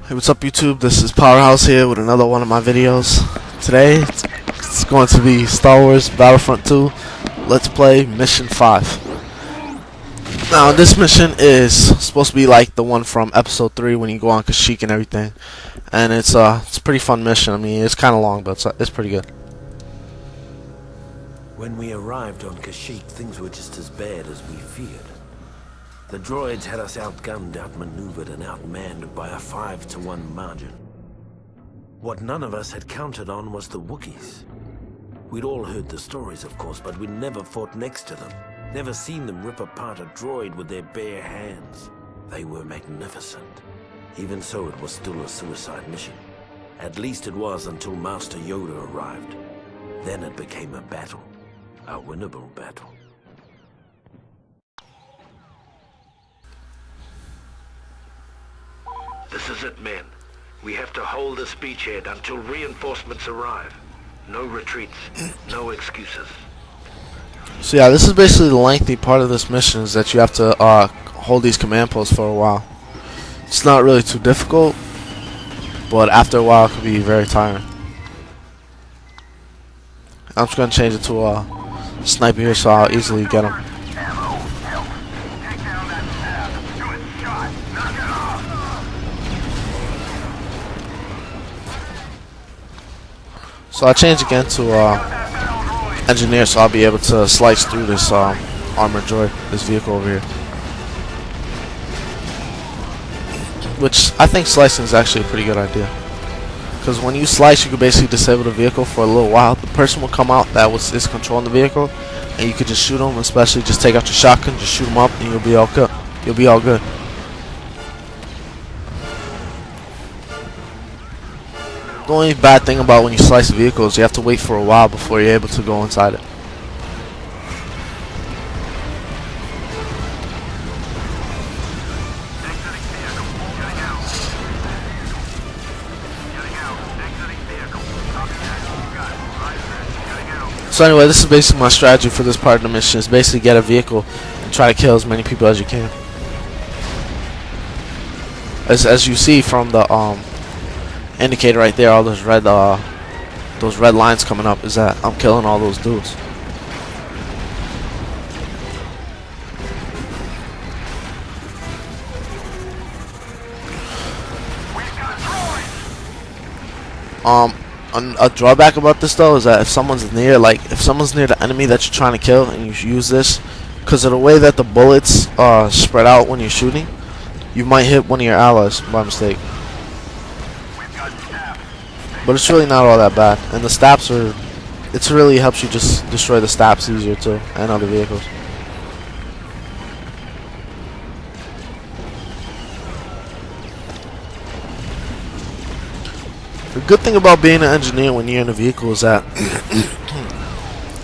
Hey, what's up YouTube? This is Powerhouse here with another one of my videos. Today, it's going to be Star Wars Battlefront 2 Let's Play Mission 5. Now, this mission is supposed to be like the one from Episode 3 when you go on Kashyyyk and everything. And it's a pretty fun mission. I mean, it's kind of long, but it's pretty good. When we arrived on Kashyyyk, things were just as bad as we feared. The droids had us outgunned, outmaneuvered, and outmanned by a 5-to-1 margin. What none of us had counted on was the Wookiees. We'd all heard the stories, of course, but we'd never fought next to them. Never seen them rip apart a droid with their bare hands. They were magnificent. Even so, it was still a suicide mission. At least it was until Master Yoda arrived. Then it became a battle. A winnable battle. This is it, men. We have to hold this beachhead until reinforcements arrive. No retreats, no excuses. So yeah, this is basically the lengthy part of this mission, is that you have to hold these command posts for a while. It's not really too difficult, but after a while it can be very tiring. I'm just going to change it to a sniper here so I'll easily get him. So I changed again to engineer, so I'll be able to slice through this armored droid, this vehicle over here. Which I think slicing is actually a pretty good idea, because when you slice, you can basically disable the vehicle for a little while. The person will come out that is controlling the vehicle, and you could just shoot them. Especially just take out your shotgun, just shoot them up, and you'll be all good. You'll be all good. The only bad thing about when you slice vehicles, you have to wait for a while before you're able to go inside it. So anyway, this is basically my strategy for this part of the mission, is basically get a vehicle and try to kill as many people as you can. As you see from the indicator right there, all those red lines coming up, is that I'm killing all those dudes. A drawback about this though is that if someone's near the enemy that you're trying to kill, and you use this, because of the way that the bullets spread out when you're shooting, you might hit one of your allies by mistake. But it's really not all that bad, and the staps it really helps you just destroy the staps easier too, and other vehicles. The good thing about being an engineer when you're in a vehicle is that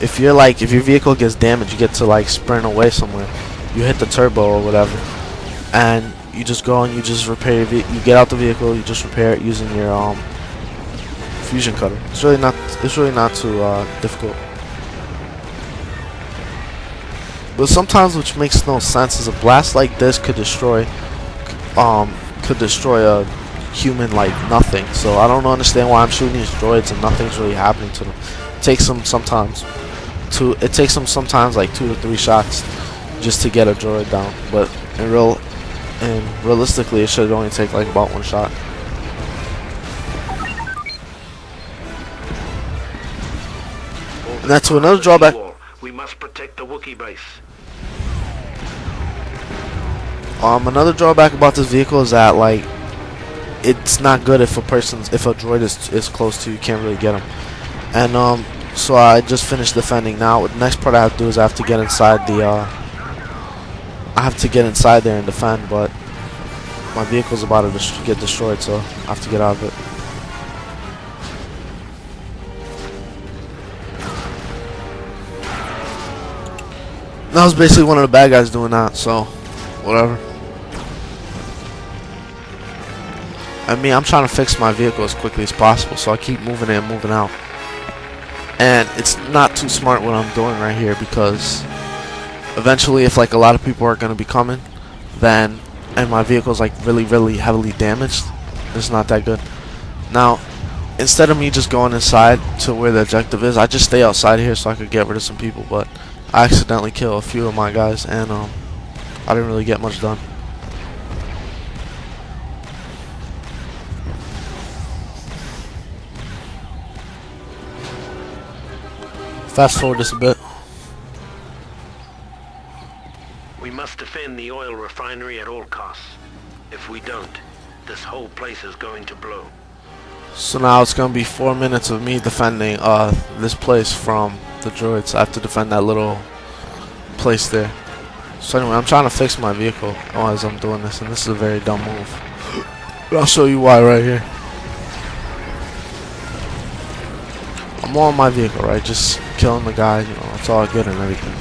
if your vehicle gets damaged, you get to like sprint away somewhere. You hit the turbo or whatever, and you just go and you just repair your vehicle. You get out the vehicle, you just repair it using your fusion cutter. It's really not too difficult. But sometimes, which makes no sense, is a blast like this could destroy a human like nothing. So I don't understand why I'm shooting these droids and nothing's really happening to them. It takes them sometimes like 2 to 3 shots just to get a droid down. But realistically, it should only take like about 1 shot. And that's another drawback. We must protect the Wookiee base. Another drawback about this vehicle is that like it's not good if a droid is close to you, can't really get him. And so I just finished defending. Now the next part I have to do is I have to get inside there and defend, but my vehicle's about to get destroyed, so I have to get out of it. That was basically one of the bad guys doing that, so whatever. I mean, I'm trying to fix my vehicle as quickly as possible, so I keep moving in and moving out. And it's not too smart what I'm doing right here, because eventually if like a lot of people are going to be coming, then, and my vehicle's like really heavily damaged, It's not that good. Now, instead of me just going inside to where the objective is, I just stay outside here so I could get rid of some people. But I accidentally kill a few of my guys, and I didn't really get much done. Fast forward this a bit. We must defend the oil refinery at all costs. If we don't, this whole place is going to blow. So now it's gonna be 4 minutes of me defending this place from the droids. I have to defend that little place there. So anyway, I'm trying to fix my vehicle as I'm doing this, and this is a very dumb move. But I'll show you why right here. I'm on my vehicle, right? Just killing the guy, you know, it's all good and everything.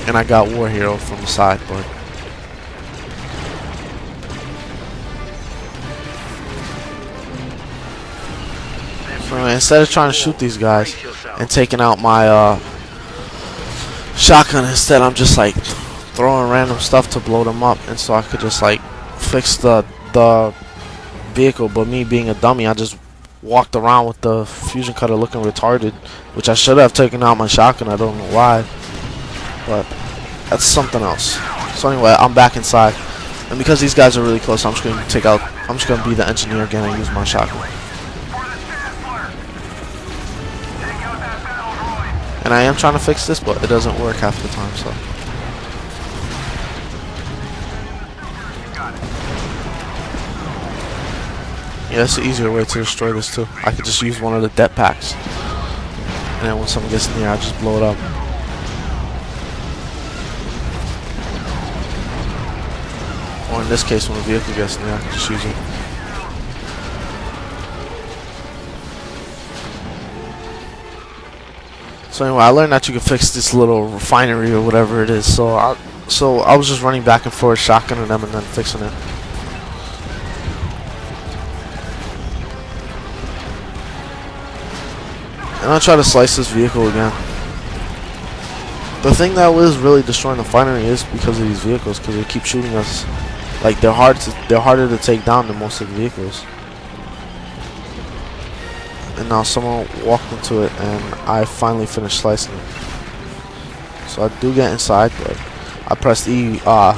And I got War Hero from the side, but so instead of trying to shoot these guys and taking out my shotgun, instead I'm just like throwing random stuff to blow them up, and so I could just like fix the vehicle. But me being a dummy, I just walked around with the fusion cutter looking retarded, which I should have taken out my shotgun. I don't know why, but that's something else. So anyway, I'm back inside, and because these guys are really close, I'm just gonna be the engineer again and use my shotgun. And I am trying to fix this, but it doesn't work half the time, so. Yeah, that's an easier way to destroy this too. I could just use one of the det packs, and then when someone gets near, I just blow it up. Or in this case, when the vehicle gets near, I can just use it. So anyway, I learned that you can fix this little refinery or whatever it is. So I was just running back and forth, shotgunning them, and then fixing it. And I try to slice this vehicle again. The thing that was really destroying the refinery is because of these vehicles, because they keep shooting us. Like they're harder to take down than most of the vehicles. And now someone walked into it, and I finally finished slicing it. So I do get inside, but I pressed E. I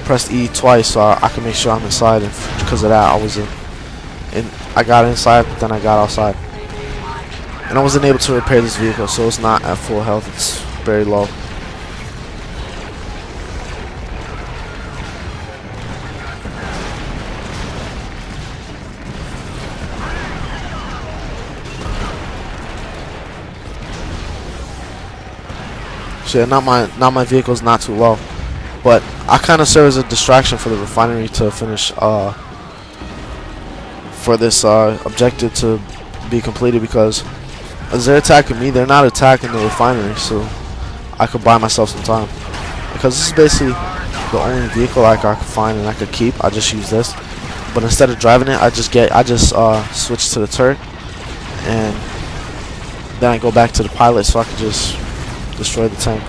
pressed E twice so I can make sure I'm inside, and because of that, I was in. And I got inside, but then I got outside, and I wasn't able to repair this vehicle, so it's not at full health. It's very low. So yeah, now my vehicle's not too low, but I kind of serve as a distraction for the refinery to finish for this objective to be completed, because as they're attacking me, they're not attacking the refinery, so I could buy myself some time, because this is basically the only vehicle I could find and I could keep. I just use this, but instead of driving it, I just switch to the turret, and then I go back to the pilot so I could just destroy the tank.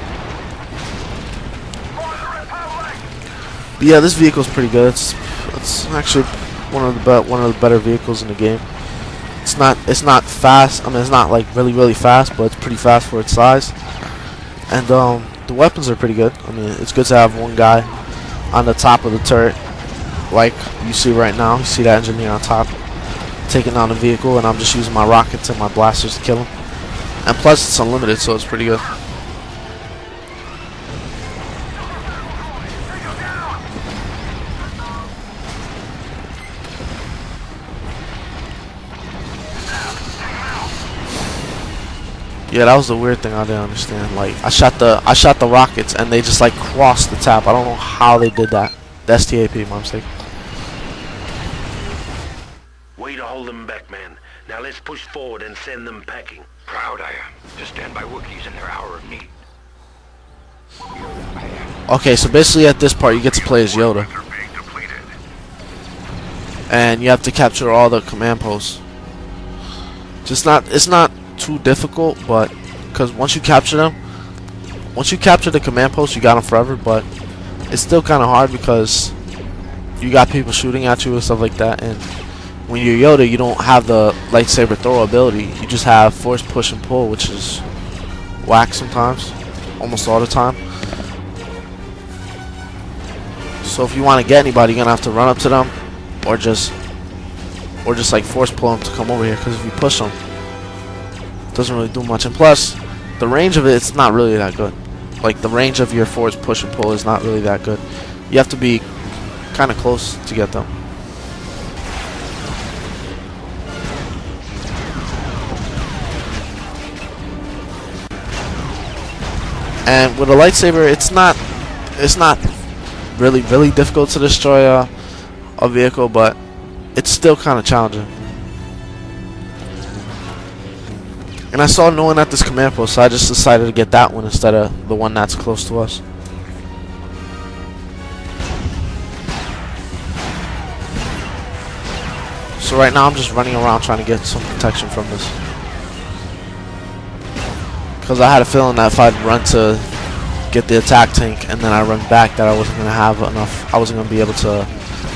But yeah, this vehicle's pretty good. It's actually one of the better vehicles in the game. It's not fast. I mean, it's not like really fast, but it's pretty fast for its size. And the weapons are pretty good. I mean, it's good to have one guy on the top of the turret, like you see right now. You see that engineer on top taking down the vehicle, and I'm just using my rockets and my blasters to kill him. And plus, it's unlimited, so it's pretty good. Yeah, that was the weird thing I didn't understand. Like, I shot the rockets, and they just like crossed the tap. I don't know how they did that. That's TAP, my mistake. Way to hold them back, man. Now let's push forward and send them packing. Proud I am to stand by Wookiees in their hour of need. Okay, so basically at this part you get to play as Yoda, and you have to capture all the command posts. It's not too difficult, but because once you capture the command posts, you got them forever. But it's still kind of hard because you got people shooting at you and stuff like that. And when you're Yoda, you don't have the lightsaber throw ability. You just have force push and pull, which is whack sometimes, almost all the time. So if you want to get anybody, you're gonna have to run up to them, or just like force pull them to come over here. Because if you push them, it doesn't really do much. And plus, the range of it's not really that good. Like the range of your force push and pull is not really that good. You have to be kind of close to get them. And with a lightsaber, it's not really difficult to destroy a vehicle, but it's still kind of challenging. And I saw no one at this command post, so I just decided to get that one instead of the one that's close to us. So right now I'm just running around trying to get some protection from this. Because I had a feeling that if I'd run to get the attack tank and then I run back, that I wasn't going to have enough. I wasn't going to be able to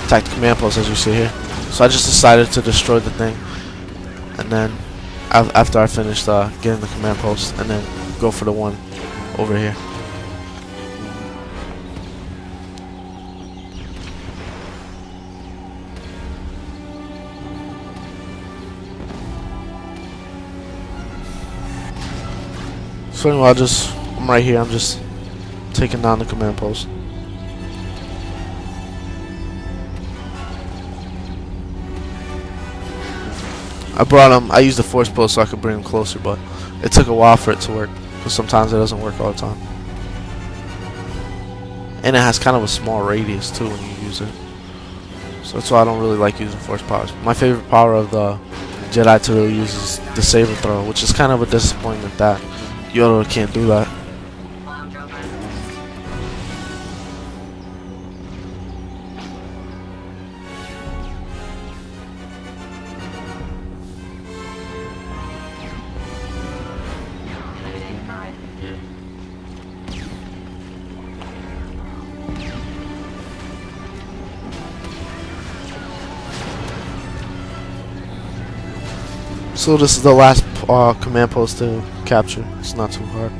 attack the command post, as you see here. So I just decided to destroy the thing. And then after I finished getting the command post, and then go for the one over here. So anyway, I'm right here. I'm just taking down the command post. I used the force post so I could bring him closer, but it took a while for it to work, because sometimes it doesn't work all the time. And it has kind of a small radius too when you use it. So that's why I don't really like using force powers. My favorite power of the Jedi to really use is the saber throw, which is kind of a disappointment that Yoda can't do that. So this is the last command post to capture. It's not too hard.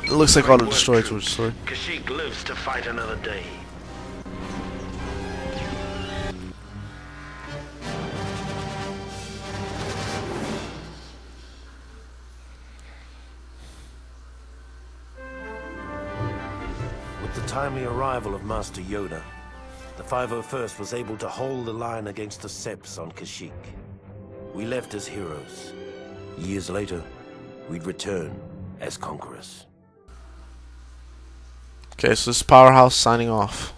It looks like all the destroyers were destroyed. Kashyyyk lives to fight another day. With the timely arrival of Master Yoda, the 501st was able to hold the line against the Seps on Kashyyyk. We left as heroes. Years later, we'd return as conquerors. Okay, so this is Powerhouse signing off.